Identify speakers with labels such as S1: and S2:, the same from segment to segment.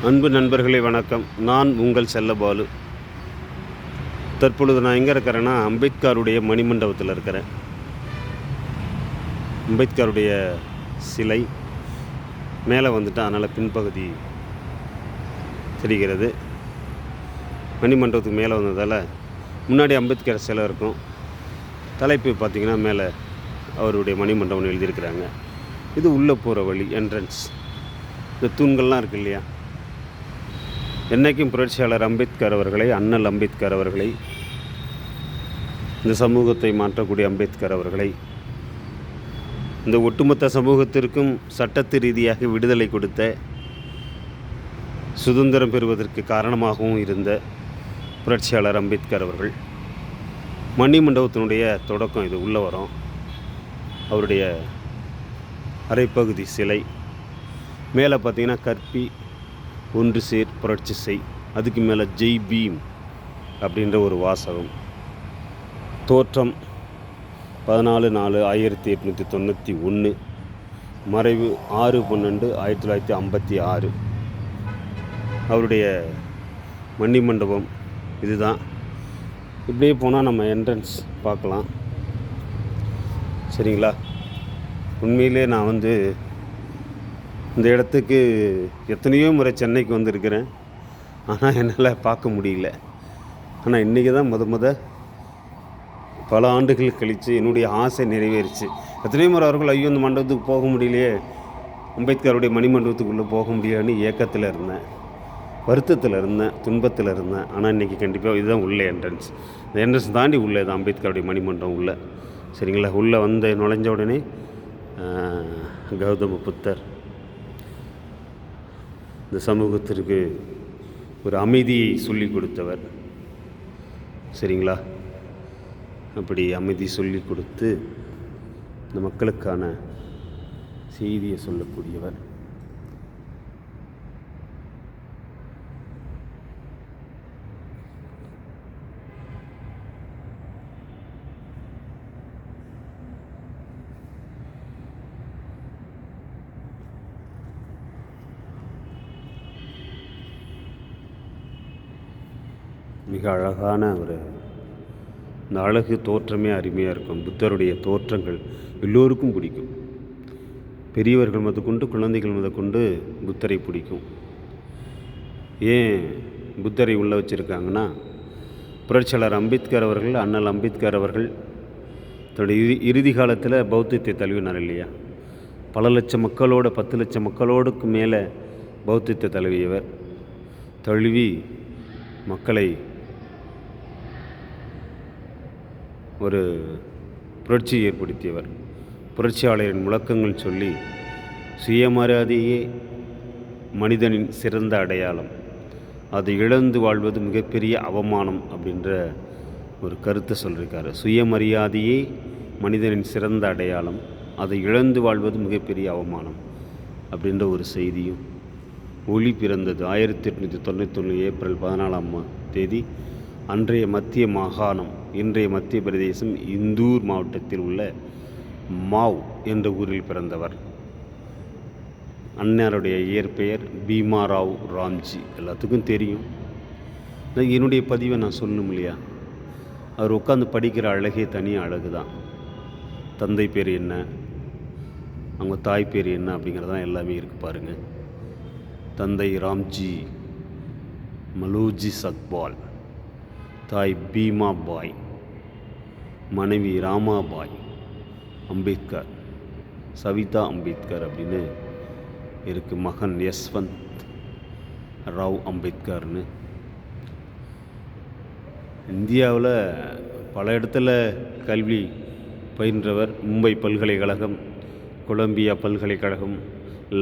S1: அன்பு நண்பர்களே வணக்கம். நான் உங்கள் செல்லபாலு. தற்பொழுது நான் எங்கே இருக்கிறேன்னா, அம்பேத்கருடைய மணிமண்டபத்தில் இருக்கிறேன். அம்பேத்கருடைய சிலை மேலே வந்துட்டு, அதனால் பின்பகுதி தெரிகிறது. மணிமண்டபத்துக்கு மேலே வந்ததால் முன்னாடி அம்பேத்கர் சிலை இருக்கும். தலைப்பு பார்த்திங்கன்னா மேலே அவருடைய மணிமண்டபம்னு எழுதியிருக்கிறாங்க. இது உள்ளே போகிற வழி, என்ட்ரன்ஸ். இந்த தூண்கள்லாம் இருக்கு இல்லையா, என்றைக்கும் புரட்சியாளர் அம்பேத்கர் அவர்களை, அண்ணல் அம்பேத்கர் அவர்களை, இந்த சமூகத்தை மாற்றக்கூடிய அம்பேத்கர் அவர்களை, இந்த ஒட்டுமொத்த சமூகத்திற்கும் சட்டத்து ரீதியாக விடுதலை கொடுத்த, சுதந்திரம் பெறுவதற்கு காரணமாகவும் இருந்த புரட்சியாளர் அம்பேத்கர் அவர்கள் மணிமண்டபத்தினுடைய தொடக்கம். இது உள்ளே வரும். அவருடைய அரைப்பகுதி சிலை மேலே பார்த்திங்கன்னா கற்பி, ஒன்று சேர், புரட்சி செய், அதுக்கு மேலே ஜெய் பீம் அப்படின்ற ஒரு வாசகம். தோற்றம் 14/4/1891, மறைவு 6/12/1956. அவருடைய மணிமண்டபம் இதுதான். இப்படியே போனால் நம்ம என்ட்ரன்ஸ் பார்க்கலாம். சரிங்களா? உண்மையிலே நான் இந்த இடத்துக்கு எத்தனையோ முறை சென்னைக்கு வந்திருக்கிறேன். ஆனால் என்னால் பார்க்க முடியல. ஆனால் இன்றைக்கி தான் பல ஆண்டுகள் கழித்து என்னுடைய ஆசை நிறைவேறிச்சு. எத்தனையோ முறை அவர்கள் ஐயோ இந்த மண்டபத்துக்கு போக முடியலையே, அம்பேத்கருடைய மணிமண்டபத்துக்குள்ளே போக முடியலன்னு ஏக்கத்தில் இருந்தேன், வருத்தத்தில் இருந்தேன், துன்பத்தில் இருந்தேன். ஆனால் இன்றைக்கி கண்டிப்பாக இதுதான் உள்ளே என்ட்ரன்ஸ். இந்த என்ட்ரன்ஸ் தாண்டி உள்ளே தான் அம்பேத்கருடைய மணிமண்டபம் உள்ளே. சரிங்களா? உள்ளே நுழைஞ்ச உடனே கௌதம புத்தர் இந்த சமூகத்திற்கு ஒரு அமைதியை சொல்லி கொடுத்தவர். சரிங்களா? அப்படி அமைதி சொல்லி கொடுத்து இந்த மக்களுக்கான செய்தியை சொல்லக்கூடியவர். மிக அழகான இந்த அழகு தோற்றமே அருமையாக இருக்கும். புத்தருடைய தோற்றங்கள் எல்லோருக்கும் பிடிக்கும். பெரியவர்கள் முதற்கொண்டு குழந்தைகள் முதற்கொண்டு புத்தரை பிடிக்கும். ஏன் புத்தரை உள்ளே வச்சுருக்காங்கன்னா, புரட்சியாளர் அம்பேத்கர் அவர்கள், அண்ணல் அம்பேத்கர் அவர்கள் தன்னுடைய இறுதி காலத்தில் பௌத்தத்தை தழுவினார் இல்லையா? பல லட்சம் மக்களோட 10 லட்சம் மக்களோடுக்கு மேலே பௌத்தத்தை தழுவி மக்களை ஒரு புரட்சி ஏற்படுத்தியவர். புரட்சியாளரின் முழக்கங்கள் சொல்லி, சுயமரியாதையே மனிதனின் சிறந்த அடையாளம், அதை இழந்து வாழ்வது மிகப்பெரிய அவமானம் அப்படின்ற ஒரு கருத்தை சொல்லியிருக்காரு. சுயமரியாதையே மனிதனின் சிறந்த அடையாளம், அதை இழந்து வாழ்வது மிகப்பெரிய அவமானம் அப்படின்ற ஒரு செய்தியும். ஒளி பிறந்தது 1891 ஏப்ரல் 14 அன்றைய மத்திய மாகாணம், இன்றைய மத்திய பிரதேசம், இந்தூர் மாவட்டத்தில் உள்ள மாவ் என்ற ஊரில் பிறந்தவர். அண்ணருடைய இயற்பெயர் பீமாராவ் ராம்ஜி. எல்லாத்துக்கும் தெரியும். என்னுடைய பதிவை நான் சொல்லணும் இல்லையா? அவர் உட்காந்து படிக்கிற அழகே தனி அழகு தான். தந்தை பேர் என்ன, அவங்க தாய் பேர் என்ன அப்படிங்கிறதான் எல்லாமே இருக்குது பாருங்கள். தந்தை ராம்ஜி மலோஜி சக்பால், தாய் பீமா பாய், மனைவி ராமாபாய் அம்பேத்கர், சவிதா அம்பேத்கர் அப்படின்னு இருக்குது. மகன் யஸ்வந்த் ராவ் அம்பேத்கர்னு. இந்தியாவில் பல இடத்துல கல்வி பயின்றவர். மும்பை பல்கலைக்கழகம், கொலம்பியா பல்கலைக்கழகம்,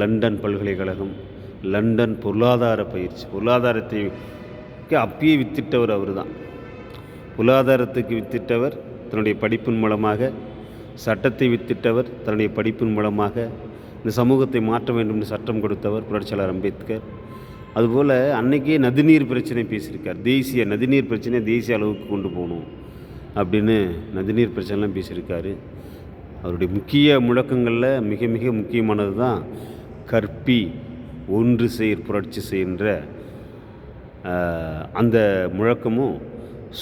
S1: லண்டன் பல்கலைக்கழகம், லண்டன் பொருளாதாரத்தை அப்பயே வித்திட்டவர் அவர் தான். பொருளாதாரத்துக்கு வித்திட்டவர் தன்னுடைய படிப்பின் மூலமாக, சட்டத்தை வித்திட்டவர் தன்னுடைய படிப்பின் மூலமாக, இந்த சமூகத்தை மாற்ற வேண்டும் என்று சட்டம் கொடுத்தவர் புரட்சியாளர் அம்பேத்கர். அதுபோல் அன்றைக்கே நதிநீர் பிரச்சனை பேசியிருக்கார். நதிநீர் பிரச்சனை தேசிய அளவுக்கு கொண்டு போகணும் அப்படின்னு நதிநீர் பிரச்சனைலாம் பேசியிருக்காரு. அவருடைய முக்கிய முழக்கங்களில் மிக மிக முக்கியமானது தான் கற்பி, ஒன்று சேர் புரட்சி செய்கின்ற அந்த முழக்கமும்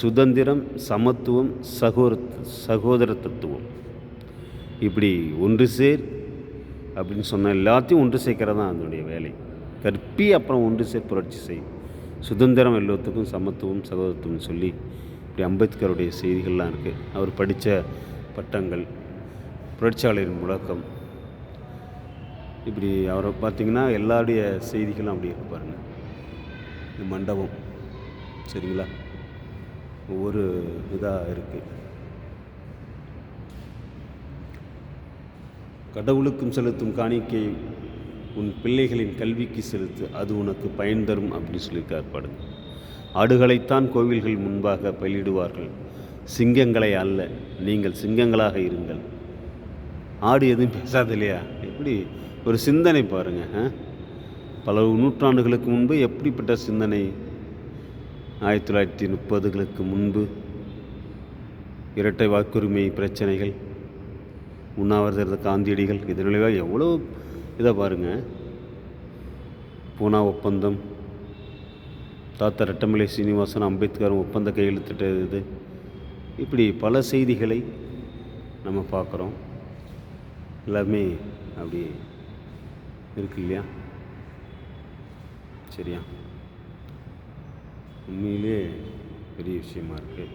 S1: சுதந்திரம், சமத்துவம், சகோதரத்துவம், இப்படி ஒன்று சேர் அப்படின்னு சொன்ன எல்லாத்தையும் ஒன்று சேர்க்கறது தான் அதனுடைய வேலை. கற்பி அப்புறம் ஒன்று சேர் புரட்சி செய், சுதந்திரம் எல்லாத்துக்கும், சமத்துவம், சகோதரத்துவம் சொல்லி இப்படி அம்பேத்கருடைய செய்திகள்லாம் இருக்குது. அவர் படித்த பட்டங்கள், புரட்சியாளரின் முழக்கம், இப்படி அவரை பார்த்திங்கன்னா எல்லாருடைய செய்திகளும் அப்படி இருக்கு பாருங்கள். இந்த மண்டபம் சரிங்களா, ஒவ்வொரு இதாக இருக்குது. கடவுளுக்கும் செலுத்தும் காணிக்கை உன் பிள்ளைகளின் கல்விக்கு செலுத்து, அது உனக்கு பயன் தரும் அப்படின்னு சொல்லியிருக்கார் பாருங்க. ஆடுகளைத்தான் கோவில்கள் முன்பாக பலியிடுவார்கள், சிங்கங்களை அல்ல, நீங்கள் சிங்கங்களாக இருங்கள். ஆடு எதுவும் பேசாது இல்லையா? எப்படி ஒரு சிந்தனை பாருங்கள். பல நூற்றாண்டுகளுக்கு முன்பு எப்படிப்பட்ட சிந்தனை. 1930களுக்கு முன்பு இரட்டை வாக்குரிமை பிரச்சனைகள், உண்ணாவிரத காந்தியடிகள், இதனால எவ்வளோ இதை பாருங்கள். பூனா ஒப்பந்தம், தாத்தா ரெட்டமலை சீனிவாசன் அம்பேத்கர் ஒப்பந்த கையெழுத்திட்டது, இப்படி பல செய்திகளை நம்ம பார்க்குறோம். எல்லாமே அப்படி இருக்கு இல்லையா? சரியா, உண்மையிலே பெரிய விஷயமா இருக்குது.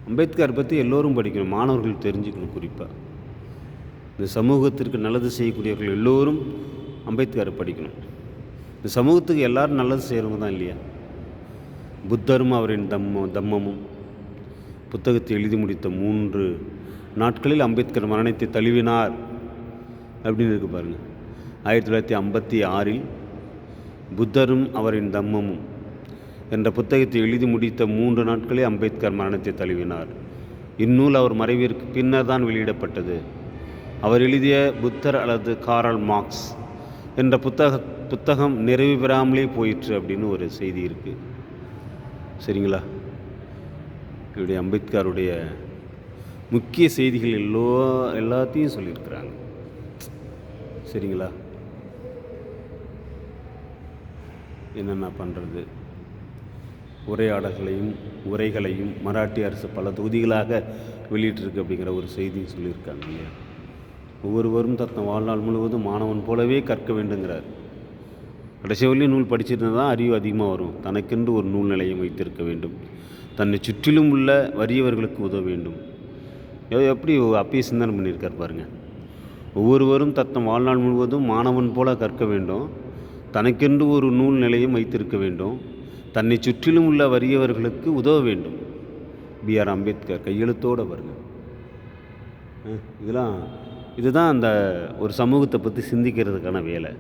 S1: அம்பேத்கர் பற்றி எல்லோரும் படிக்கணும், மாணவர்கள் தெரிஞ்சுக்கணும். குறிப்பாக இந்த சமூகத்திற்கு நல்லது செய்யக்கூடியவர்கள் எல்லோரும் அம்பேத்கரை படிக்கணும். இந்த சமூகத்துக்கு எல்லோரும் நல்லது செய்கிறவங்க தான் இல்லையா? புத்தரும் அவரின் தம்மமும் புத்தகத்தை எழுதி முடித்த 3 நாட்களில் அம்பேத்கர் மரணத்தை தழுவினார் அப்படின்னு இருக்கு பாருங்கள். 1956 புத்தரும் அவரின் தம்மமும் என்ற புத்தகத்தை எழுதி முடித்த 3 நாட்களே அம்பேத்கர் மரணத்தை தழுவினார். இந்நூல் அவர் மறைவிற்கு பின்னர் தான் வெளியிடப்பட்டது. அவர் எழுதிய புத்தர் அல்லது காரல் மார்க்ஸ் என்ற புத்தகம் நிறைவு பெறாமலே போயிற்று அப்படின்னு ஒரு செய்தி இருக்குது. சரிங்களா, இப்படி அம்பேத்கருடைய முக்கிய செய்திகள் எல்லாத்தையும் சொல்லியிருக்கிறாங்க. சரிங்களா, என்னென்ன பண்ணுறது, உரைகளையும் மராட்டிய அரசு பல தொகுதிகளாக வெளியிட்டிருக்கு அப்படிங்கிற ஒரு செய்தியும் சொல்லியிருக்காங்க இல்லையா? ஒவ்வொருவரும் தத்தம் வாழ்நாள் முழுவதும் மாணவன் போலவே கற்க வேண்டுங்கிறார். கடைசி வரையும் நூல் படிச்சிருந்தா தான் அறிவு அதிகமாக வரும். தனக்கென்று ஒரு நூல் நிலையம் வைத்திருக்க வேண்டும், தன்னை சுற்றிலும் உள்ள வறியவர்களுக்கு உதவ வேண்டும். எப்படி அப்பயே சிந்தனை பண்ணியிருக்கார் பாருங்கள். ஒவ்வொருவரும் தத்தம் வாழ்நாள் முழுவதும் மாணவன் போல கற்க வேண்டும், தனக்கென்று ஒரு நூல் நிலையம் வைத்திருக்க வேண்டும், தன்னை சுற்றிலும் உள்ள வறியவர்களுக்கு உதவ வேண்டும். B.R. அம்பேத்கர் கையெழுத்தோடு பாருங்கள். இதுதான் அந்த ஒரு சமூகத்தை பற்றி சிந்திக்கிறதுக்கான வேலை.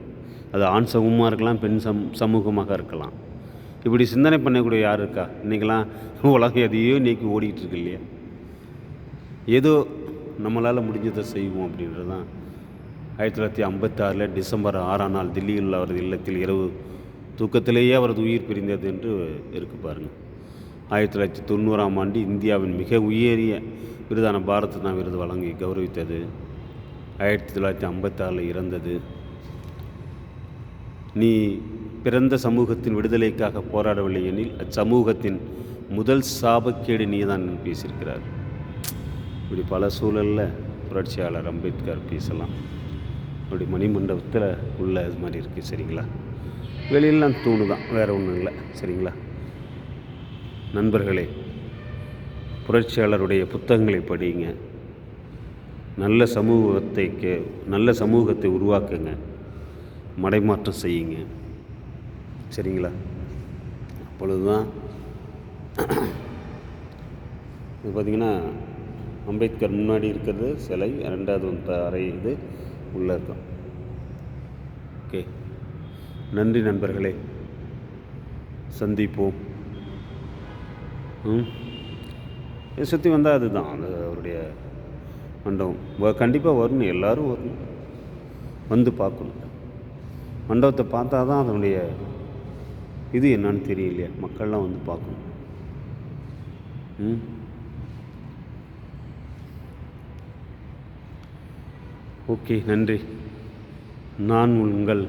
S1: அது ஆண் சமூகமாக இருக்கலாம், பெண் சமூகமாக இருக்கலாம். இப்படி சிந்தனை பண்ணக்கூடிய யார் இருக்கா? இன்றைக்கெல்லாம் உலகம் எதையோ நீக்கி ஓடிக்கிட்டு இருக்கு இல்லையா? ஏதோ நம்மளால் முடிஞ்சதை செய்வோம் அப்படின்றது தான். 1956 டிசம்பர் 6ஆம் நாள் தில்லியில் அவரது இல்லத்தில் இரவு தூக்கத்திலேயே அவரது உயிர் பிரிந்தது என்று இருக்கு பாருங்கள். 1990ஆம் ஆண்டு இந்தியாவின் மிக உயரிய விருதான பாரத் ரத்னா விருது வழங்கி கௌரவித்தது. 1956 இறந்தது. நீ பிறந்த சமூகத்தின் விடுதலைக்காக போராடவில்லை எனில் அச்சமூகத்தின் முதல் சாபக்கேடு நீ தான் பேசியிருக்கிறார். இப்படி பல சூழலில் புரட்சியாளர் அம்பேத்கர் பேசலாம். அப்படி மணிமண்டபத்தில் உள்ள இது மாதிரி இருக்குது. சரிங்களா, வெளியிலாம் தூணு தான், வேறு ஒன்றும் இல்லை. சரிங்களா நண்பர்களே, புரட்சியாளருடைய புத்தகங்களை படிங்க, நல்ல சமூகத்தை உருவாக்குங்க, மடைமாற்றம் செய்யுங்க. சரிங்களா, அப்பொழுது தான் இது பார்த்திங்கன்னா அம்பேத்கர் முன்னாடி இருக்கிறது சிலை, 2வது அறை இது உள்ளே இருக்கும். ஓகே, நன்றி நண்பர்களே, சந்திப்போம். இதை சுற்றி வந்தால் அதுதான் அது அவருடைய மண்டபம். கண்டிப்பாக வரணும், எல்லோரும் வரணும், வந்து பார்க்கணும். மண்டபத்தை பார்த்தா தான் அதனுடைய இது என்னன்னு தெரியலையா, மக்கள்லாம் வந்து பார்க்கணும். ஓகே, நன்றி. நான் உங்கள்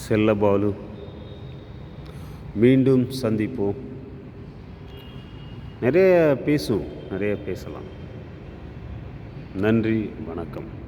S1: செல்லபாலு. மீண்டும் சந்திப்போம். நிறைய பேசுவோம், நிறைய பேசலாம். நன்றி, வணக்கம்.